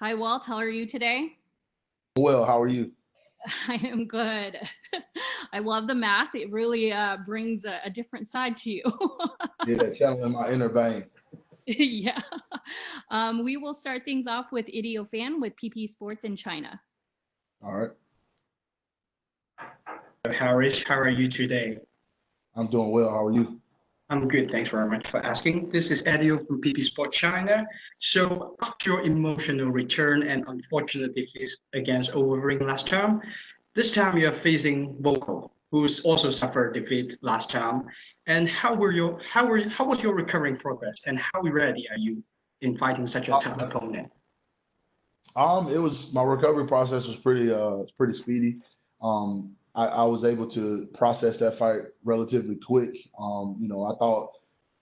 Hi, Walt. How are you today? Well, how are you? I am good. I love the mask. It really brings a different side to you. Yeah, channeling my inner vein. Yeah. We will start things off with Idiofan with PP Sports in China. All right. Harris, how are you today? I'm doing well. How are you? I'm good, thanks very much for asking. This is Edio from PP Sport China. So after your emotional return and unfortunate defeat against Overeem last time, this time you're facing Vocal, who's also suffered defeat last time. And how was your recovering progress and how ready are you in fighting such a tough opponent? It was my recovery process was pretty speedy. I was able to process that fight relatively quick. I thought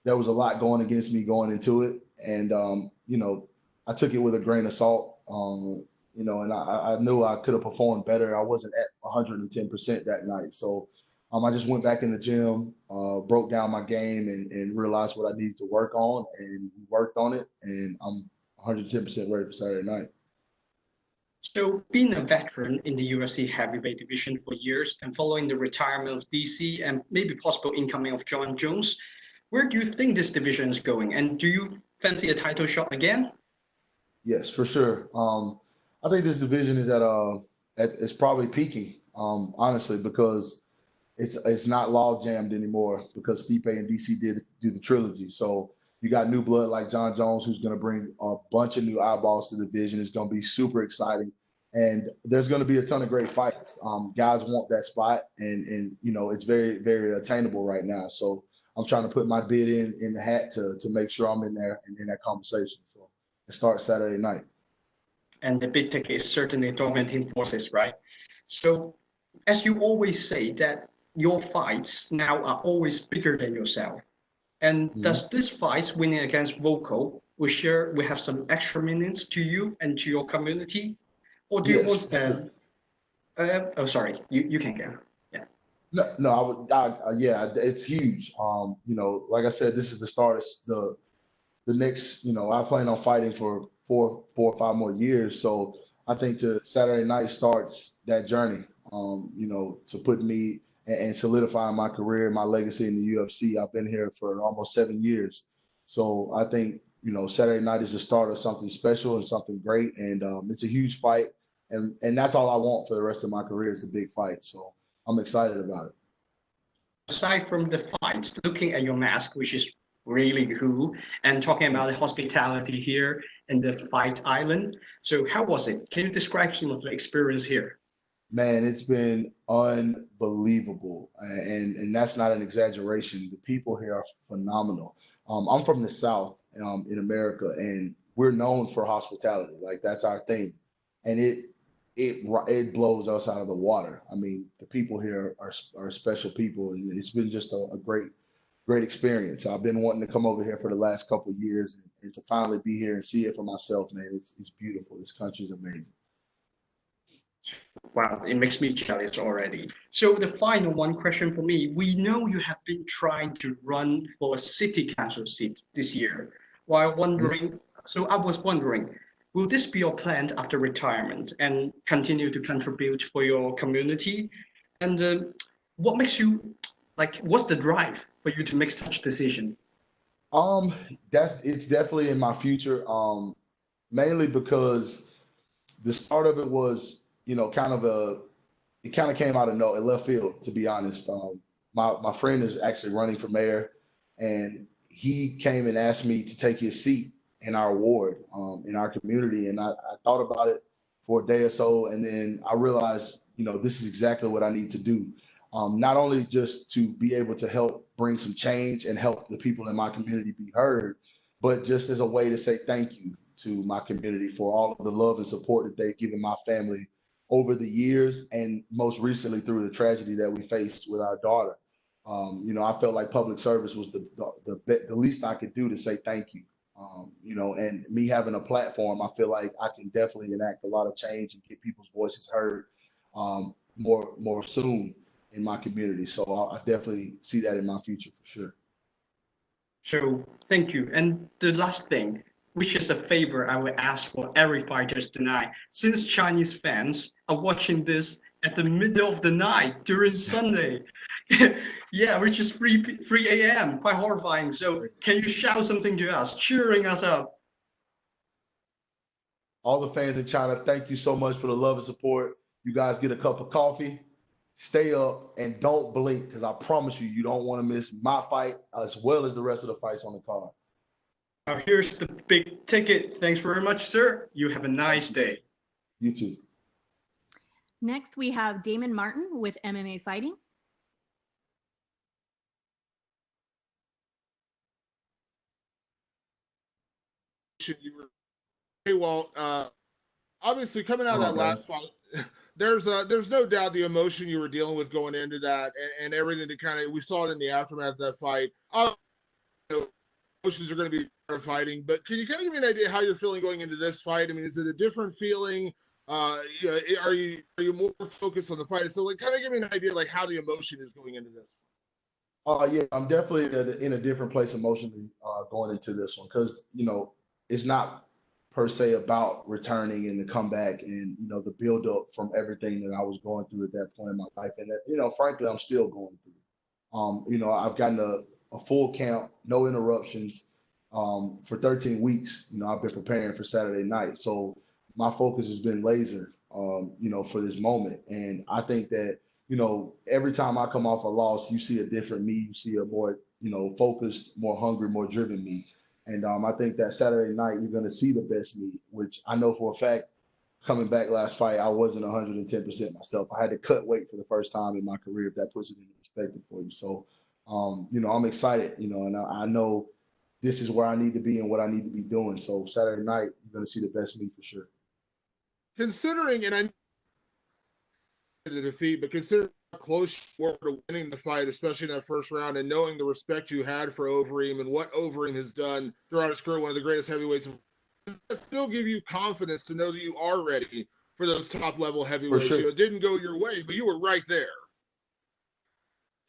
there was a lot going against me going into it, and I took it with a grain of salt. And I knew I could have performed better. I wasn't at 110% that night, so I just went back in the gym, broke down my game, and realized what I needed to work on, and worked on it, and I'm 110% ready for Saturday night. So, being a veteran in the UFC heavyweight division for years and following the retirement of DC and maybe possible incoming of John Jones, where do you think this division is going? And do you fancy a title shot again? Yes, for sure. I think this division is it's probably peaking, honestly, because it's not log jammed anymore because Stipe and DC did do the trilogy. So you got new blood like John Jones, who's going to bring a bunch of new eyeballs to the division. It's going to be super exciting, and there's going to be a ton of great fights. Guys want that spot, and it's very very attainable right now. So I'm trying to put my bid in the hat to make sure I'm in there and in that conversation. So it starts Saturday night. And the big ticket is certainly dominating forces, right? So, as you always say, that your fights now are always bigger than yourself. And Mhm. does this fight winning against Vocal we have some extra meanings to you and to your community? Or do you Yes, want oh sorry, you can go. Yeah. no, no, yeah, it's huge. Like I said, this is the start of the next. I plan on fighting for four or five more years. So I think to Saturday night starts that journey. To put me and solidifying my career, my legacy in the UFC. I've been here for almost 7 years. So I think Saturday night is the start of something special and something great, and it's a huge fight, and that's all I want for the rest of my career is a big fight. So I'm excited about it. Aside from the fight, looking at your mask, which is really cool, and talking about the hospitality here in the Fight Island. So how was it? Can you describe some of the experience here? Man, it's been unbelievable, and that's not an exaggeration. The people here are phenomenal. I'm from the South, in America, and we're known for hospitality. Like that's our thing, and it blows us out of the water. I mean, the people here are special people, and it's been just a great experience. I've been wanting to come over here for the last couple of years, and to finally be here and see it for myself, man, it's beautiful. This country is amazing. Wow, it makes me jealous already. So the final one question for me, we know you have been trying to run for a city council seat this year. So I was wondering, will this be your plan after retirement and continue to contribute for your community? And what makes you, what's the drive for you to make such decision? Um, it's definitely in my future. Mainly because the start of it was, it kind of came out of no left field, to be honest. My friend is actually running for mayor, and he came and asked me to take his seat in our ward, in our community, and I thought about it for a day or so, and then I realized, this is exactly what I need to do. Not only just to be able to help bring some change and help the people in my community be heard, but just as a way to say thank you to my community for all of the love and support that they've given my family over the years, and most recently through the tragedy that we faced with our daughter. I felt like public service was the least I could do to say thank you. And me having a platform, I feel like I can definitely enact a lot of change and get people's voices heard, more soon in my community. So I definitely see that in my future for sure. So thank you. And the last thing, which is a favor I will ask for every fighters tonight. Since Chinese fans are watching this at the middle of the night during Sunday, yeah, which is 3 a.m., quite horrifying. So can you shout something to us, cheering us up? All the fans in China, thank you so much for the love and support. You guys get a cup of coffee, stay up, and don't blink, because I promise you, you don't want to miss my fight as well as the rest of the fights on the card. Now here's the big ticket. Thanks very much, sir. You have a nice day. You too. Next, we have Damon Martin with MMA Fighting. Hey, Walt, obviously coming out of that last fight, there's no doubt the emotion you were dealing with going into that, and everything to kind of, we saw it in the aftermath of that fight. Emotions are going to be part of fighting, but can you kind of give me an idea how you're feeling going into this fight? I mean, is it a different feeling? Are you more focused on the fight? So, like, kind of give me an idea, like, how the emotion is going into this. Yeah, I'm definitely in a different place emotionally going into this one, because it's not per se about returning and the comeback and the buildup from everything that I was going through at that point in my life, and that, frankly, I'm still going through. I've gotten a full camp, no interruptions, for 13 weeks. I've been preparing for Saturday night, so my focus has been laser, for this moment, and I think that every time I come off a loss, you see a different me. You see a more, focused, more hungry, more driven me. And I think that Saturday night, you're going to see the best me, which I know for a fact, coming back last fight, I wasn't 110% myself. I had to cut weight for the first time in my career, if that puts it into perspective for you. So, I'm excited, and I know this is where I need to be and what I need to be doing. So Saturday night, you're going to see the best me for sure. Considering, and I the defeat, but considering how close you were to winning the fight, especially in that first round, and knowing the respect you had for Overeem and what Overeem has done throughout his career, one of the greatest heavyweights, does that still give you confidence to know that you are ready for those top level heavyweights? For sure. It didn't go your way, but you were right there.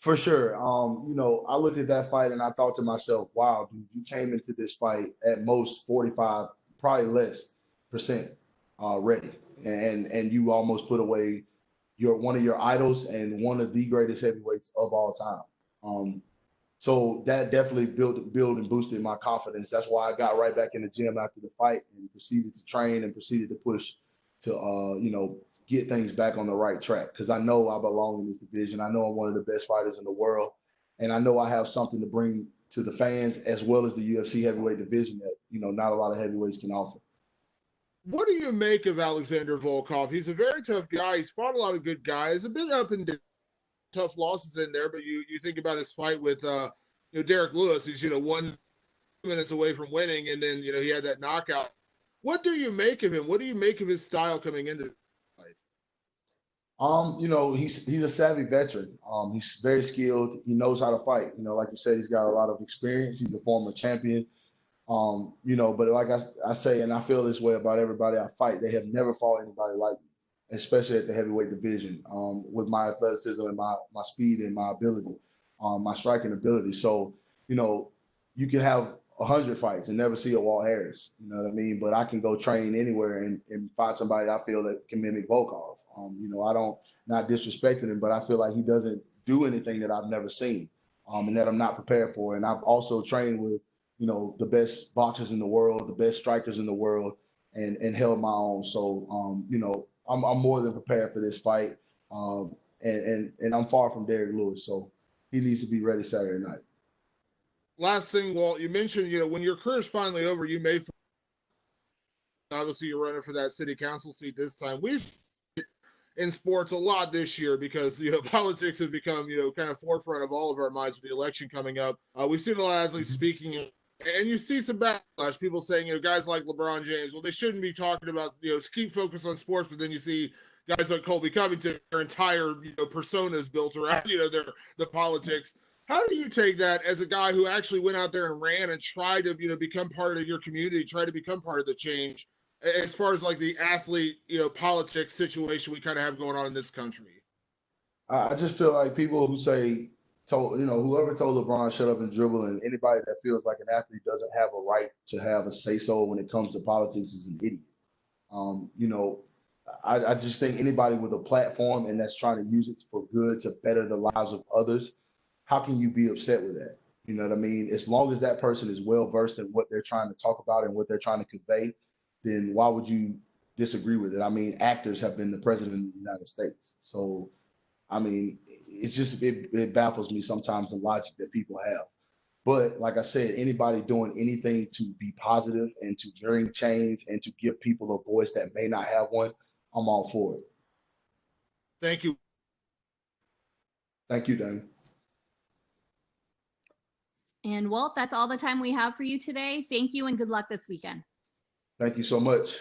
For sure. I looked at that fight and I thought to myself, wow, dude, you came into this fight at most 45, probably less percent ready. And you almost put away one of your idols and one of the greatest heavyweights of all time. So that definitely built and boosted my confidence. That's why I got right back in the gym after the fight and proceeded to train and proceeded to push to, get things back on the right track, because I know I belong in this division. I know I'm one of the best fighters in the world, and I know I have something to bring to the fans as well as the UFC heavyweight division that not a lot of heavyweights can offer. What do you make of Alexander Volkov? He's a very tough guy. He's fought a lot of good guys, a bit up and down, tough losses in there, but you think about his fight with Derek Lewis. He's 1 minutes away from winning, and then he had that knockout. What do you make of him? What do you make of his style coming into life? He's a savvy veteran. He's very skilled. He knows how to fight. Like you said, he's got a lot of experience. He's a former champion. But like I say, and I feel this way about everybody I fight, they have never fought anybody like me, especially at the heavyweight division, with my athleticism and my speed and my ability, my striking ability. So, you can have 100 fights and never see a Walt Harris, you know what I mean? But I can go train anywhere and find somebody I feel that can mimic Volkov. I don't, not disrespecting him, but I feel like he doesn't do anything that I've never seen, and that I'm not prepared for. And I've also trained with, the best boxers in the world, the best strikers in the world, and held my own. So, I'm more than prepared for this fight. And I'm far from Derek Lewis. So he needs to be ready Saturday night. Last thing, Walt, you mentioned, when your career's finally over, you may, obviously you're running for that city council seat this time. We've in sports a lot this year because politics have become kind of forefront of all of our minds with the election coming up. We've seen a lot of athletes speaking, and you see some backlash. People saying guys like LeBron James, well, they shouldn't be talking about keep focused on sports, but then you see guys like Colby Covington, their entire personas built around the politics. How do you take that as a guy who actually went out there and ran and tried to become part of your community, try to become part of the change? As far as like the athlete, politics situation we kind of have going on in this country? I just feel like people who say told, whoever told LeBron shut up and dribble, and anybody that feels like an athlete doesn't have a right to have a say so when it comes to politics is an idiot. You know, I just think anybody with a platform and that's trying to use it for good to better the lives of others, how can you be upset with that? You know what I mean? As long as that person is well versed in what they're trying to talk about and what they're trying to convey, then why would you disagree with it? I mean, actors have been the president of the United States. So, I mean, it baffles me sometimes the logic that people have. But like I said, anybody doing anything to be positive and to bring change and to give people a voice that may not have one, I'm all for it. Thank you. Thank you, Danny. And Walt, that's all the time we have for you today. Thank you and good luck this weekend. Thank you so much.